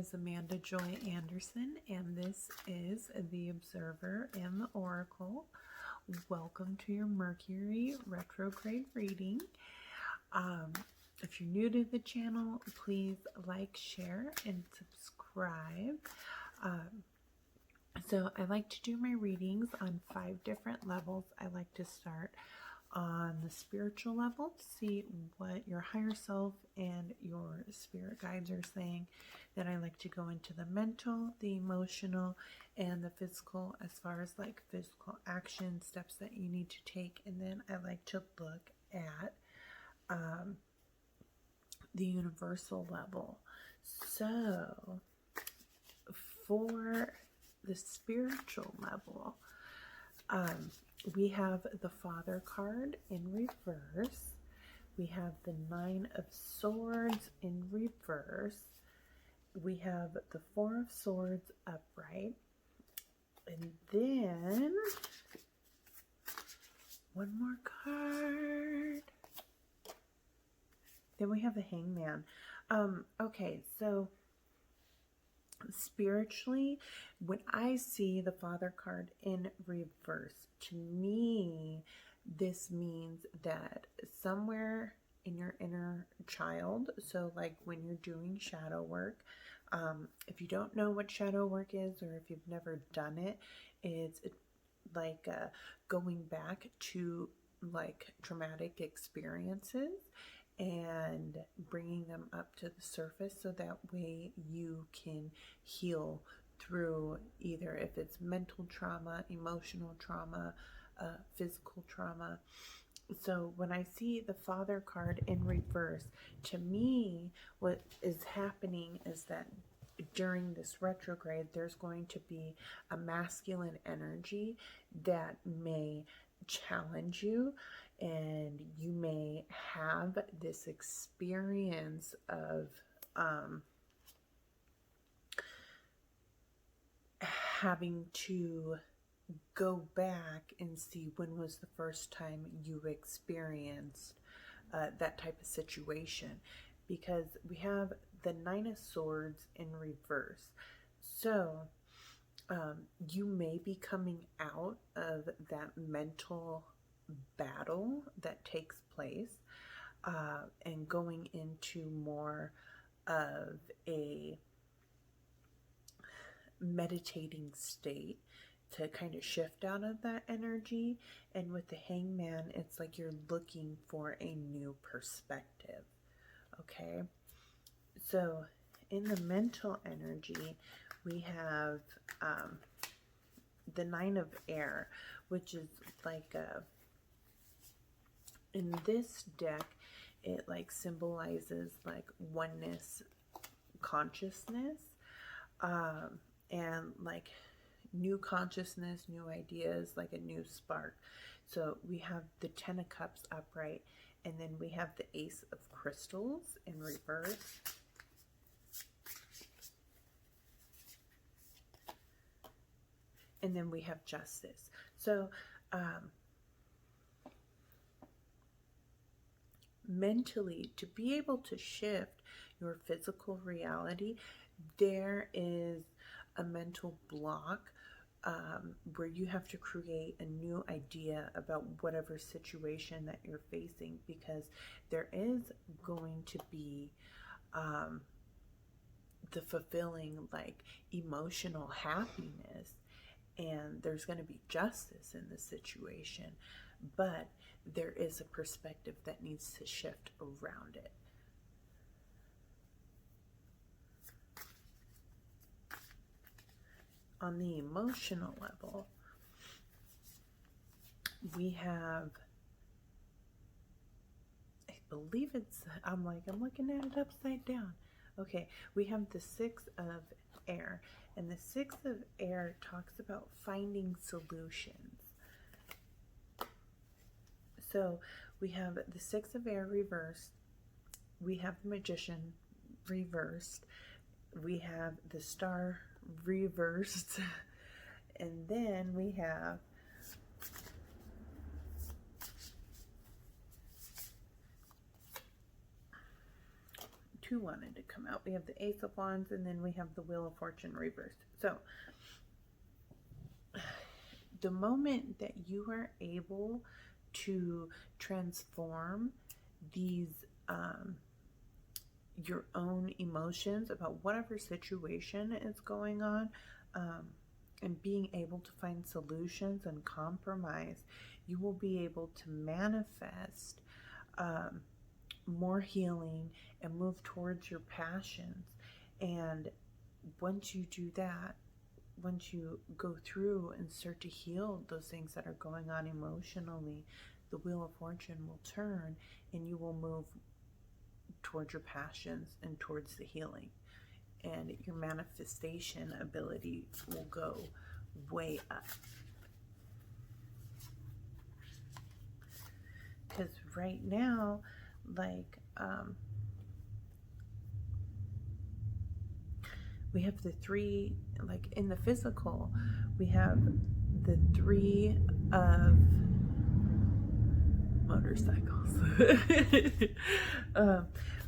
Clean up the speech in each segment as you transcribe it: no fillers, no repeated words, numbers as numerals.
is Amanda Joy Anderson, and this is The Observer and the Oracle. Welcome to your Mercury retrograde reading. If you're new to the channel, please like, share, and subscribe. So I like to do my readings on 5 different levels. I like to start on the spiritual level to see what your higher self and your spirit guides are saying. Then I like to go into the mental, the emotional, and the physical, as far as like physical action steps that you need to take. And then I like to look at the universal level. So for the spiritual level, we have the Father card in reverse. We have the 9 of Swords in reverse. We have the 4 of Swords upright. And then one more card. Then we have the Hangman. Okay, so spiritually, when I see the Father card in reverse, to me, this means that somewhere in your inner child, so like when you're doing shadow work, if you don't know what shadow work is, or if you've never done it, it's like going back to like traumatic experiences and bringing them up to the surface, so that way you can heal through either if it's mental trauma, emotional trauma, physical trauma. So when I see the Father card in reverse, to me, what is happening is that during this retrograde, there's going to be a masculine energy that may challenge you, and you may have this experience of having to go back and see when was the first time you experienced that type of situation, because we have the 9 of Swords in reverse. So you may be coming out of that mental battle that takes place and going into more of a meditating state to kind of shift out of that energy. And with the Hangman, it's like you're looking for a new perspective. Okay, so in the mental energy, we have the 9 of Air, which is like in this deck, it like symbolizes like oneness, consciousness, and like new consciousness, new ideas, like a new spark. So we have the 10 of Cups upright, and then we have the Ace of Crystals in reverse. And then we have Justice. So mentally, to be able to shift your physical reality, there is a mental block where you have to create a new idea about whatever situation that you're facing, because there is going to be the fulfilling like emotional happiness, and there's going to be justice in the situation, but there is a perspective that needs to shift around it. On the emotional level, we have, I believe it's, I'm looking at it upside down. Okay, we have the 6 of Air, and the 6 of Air talks about finding solutions. So we have the 6 of Air reversed, we have the Magician reversed, we have the Star reversed, and then we have two wanted to come out. We have the Ace of Wands, and then we have the Wheel of Fortune reversed. So the moment that you are able to transform these your own emotions about whatever situation is going on, and being able to find solutions and compromise, you will be able to manifest more healing and move towards your passions. And once you do that, once you go through and start to heal those things that are going on emotionally, the Wheel of Fortune will turn and you will move towards your passions and towards the healing. And your manifestation ability will go way up. Because right now, like, we have the three, like in the physical, we have the three of motorcycles.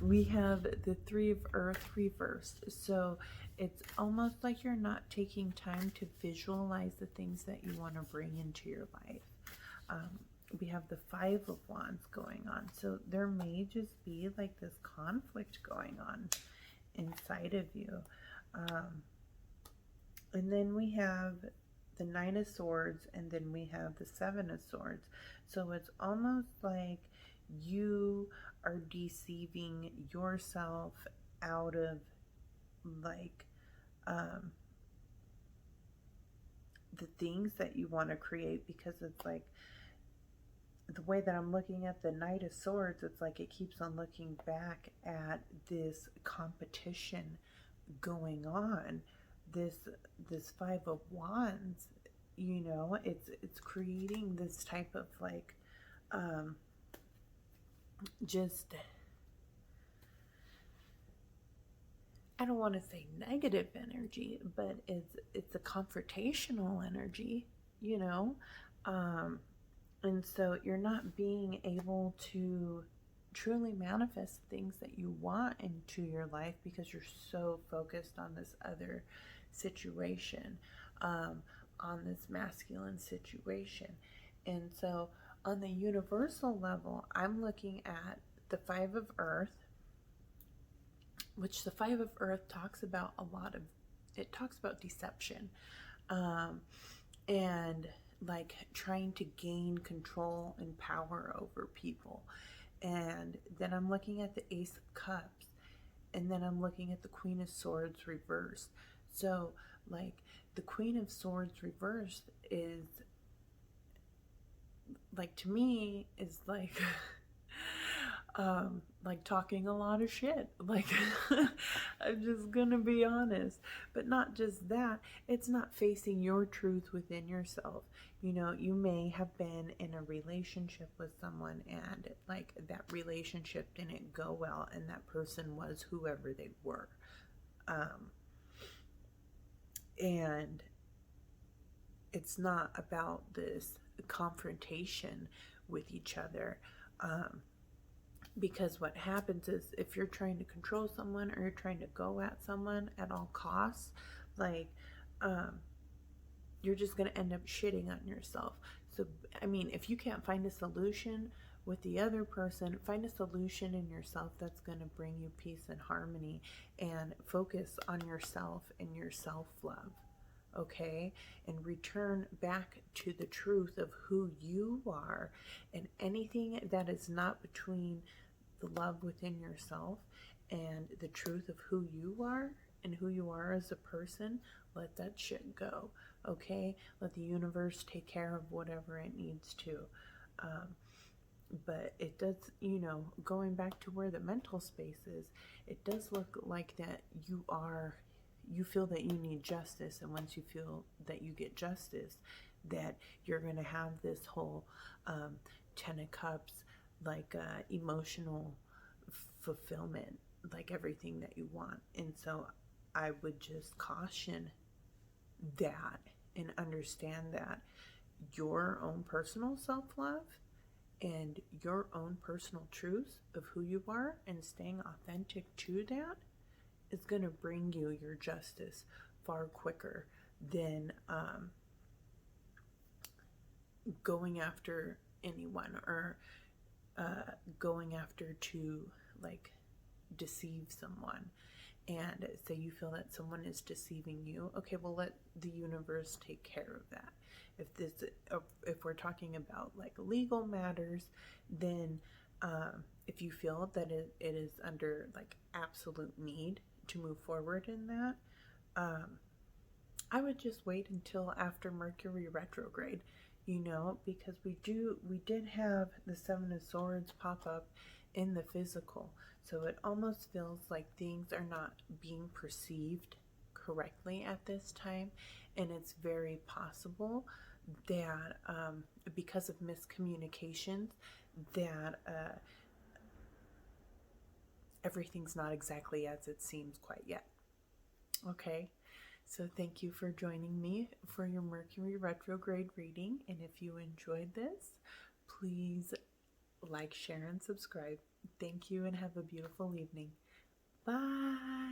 We have the Three of Earth reversed. So it's almost like you're not taking time to visualize the things that you want to bring into your life. We have the Five of Wands going on. So there may just be like this conflict going on inside of you. And then we have the Nine of Swords, and then we have the Seven of Swords. So it's almost like you are deceiving yourself out of like the things that you want to create, because it's like the way that I'm looking at the Knight of Swords, it's like it keeps on looking back at this competition going on. This Five of Wands, you know, it's creating this type of like just, I don't want to say negative energy, but it's a confrontational energy, you know. And so you're not being able to truly manifest things that you want into your life because you're so focused on this other situation, on this masculine situation. And so on the universal level, I'm looking at the Five of Earth, which the Five of Earth talks about a lot of, it talks about deception, and like trying to gain control and power over people. And then I'm looking at the Ace of Cups, and then I'm looking at the Queen of Swords reversed. So like the Queen of Swords reversed is like, to me, is like like talking a lot of shit. Like, I'm just gonna be honest. But not just that, it's not facing your truth within yourself. You know, you may have been in a relationship with someone and like that relationship didn't go well, and that person was whoever they were. And it's not about this confrontation with each other. Because what happens is, if you're trying to control someone or you're trying to go at someone at all costs, like, you're just going to end up shitting on yourself. So, I mean, if you can't find a solution with the other person, find a solution in yourself that's going to bring you peace and harmony, and focus on yourself and your self-love. Okay, and return back to the truth of who you are, and anything that is not between the love within yourself and the truth of who you are and who you are as a person, let that shit go. Okay, let the universe take care of whatever it needs to. But it does, you know, going back to where the mental space is, it does look like that you feel that you need justice, and once you feel that you get justice, that you're going to have this whole Ten of Cups, like emotional fulfillment, like everything that you want. And so I would just caution that, and understand that your own personal self-love and your own personal truth of who you are and staying authentic to that is going to bring you your justice far quicker than going after anyone or going after to like deceive someone. And say you feel that someone is deceiving you, okay, well, let the universe take care of that. If we're talking about like legal matters, then if you feel that it is under like absolute need to move forward in that, I would just wait until after Mercury retrograde, because we did have the Seven of Swords pop up in the physical. So it almost feels like things are not being perceived correctly at this time. And it's very possible that because of miscommunications, that everything's not exactly as it seems quite yet. Okay, so thank you for joining me for your Mercury retrograde reading. And if you enjoyed this, please like, share, and subscribe. Thank you and have a beautiful evening. Bye.